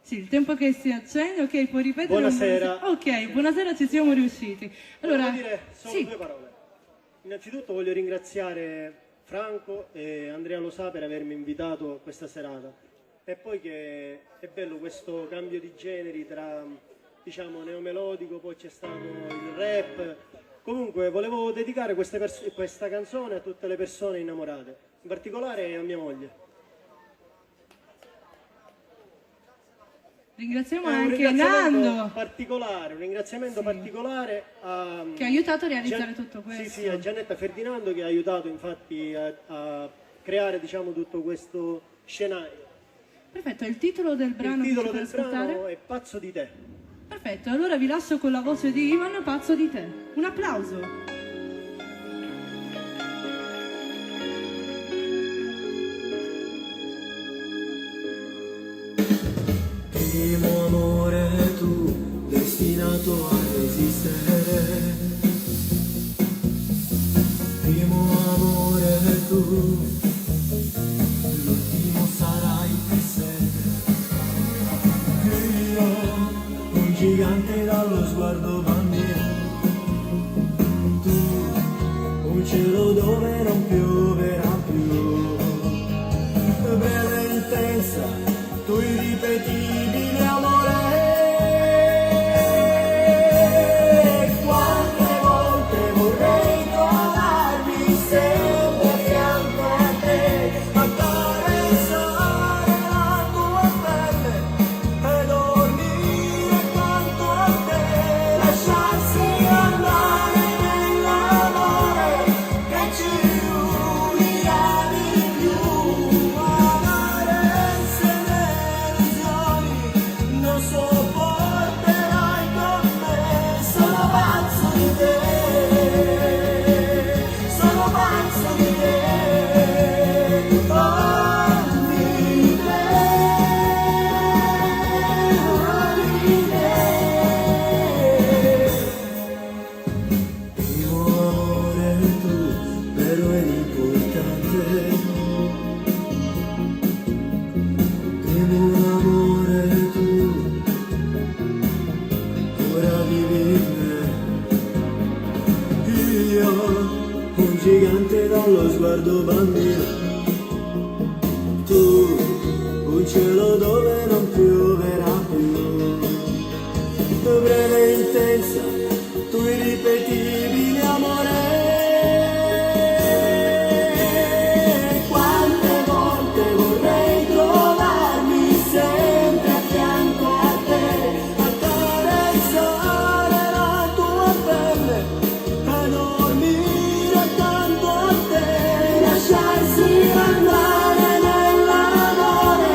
Sì, il tempo che si accende, ok, puoi ripetere? Buonasera. Ok, buonasera, ci siamo riusciti. Allora, voglio dire solo sì. due parole. Innanzitutto voglio ringraziare Franco e Andrea Lo Sa per avermi invitato a questa serata. E poi che è bello questo cambio di generi tra, diciamo, neomelodico, poi c'è stato il rap. Comunque volevo dedicare questa canzone a tutte le persone innamorate, in particolare a mia moglie. Ringraziamo Un anche ringraziamento Nando particolare, un ringraziamento particolare a, che ha aiutato a realizzare tutto questo. Sì, a Giannetta Ferdinando che ha aiutato infatti a creare, diciamo, tutto questo scenario. Perfetto, il titolo del brano Il titolo che del ci fai ascoltare? brano è Pazzo di te. Perfetto, allora vi lascio con la voce di Ivan, Pazzo di te. Un applauso. Primo amore tu, destinato ad esistere. Primo amore tu, l'ultimo sarai per sempre. Io, un gigante dallo sguardo bambino. Tu, un cielo dove non pioverà più. Breve e intensa, tu irripetibile amore. Quante volte vorrei trovarmi sempre a fianco a te, accarezzare la tua pelle e dormire accanto a te, lasciarsi andare nell'amore che ci unirà di più, amare insieme illusioni, non sopporterai con me, sono pazzo di te, sono pazzo di te, oh di te, oh di te. Primo amore tu, però è importante. Primo amore tu, ora vivi in me. Io, un gigante dallo sguardo bambino. Tu, un cielo dove non pioverà più. Breve e intensa, tu irripetibile amore. Quante volte vorrei trovarmi sempre a fianco a te, accarezzare la tua pelle e dormire accanto a te, lasciarsi andare nell'amore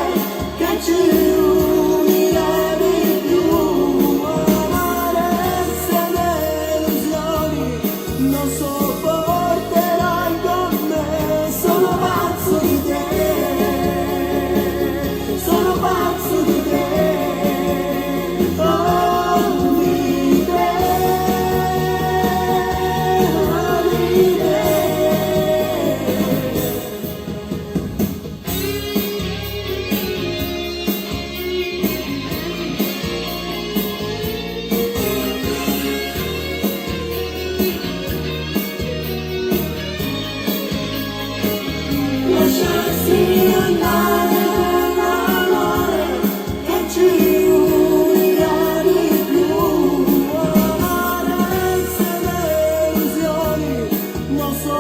che ci unirà di più, amare insieme illusioni, non sopporterai con me, sono pazzo di te, sono pazzo di te, oh di te, oh di te. Lasciarsi andare nell'amore che ci unirà di più, amare insieme illusioni, non so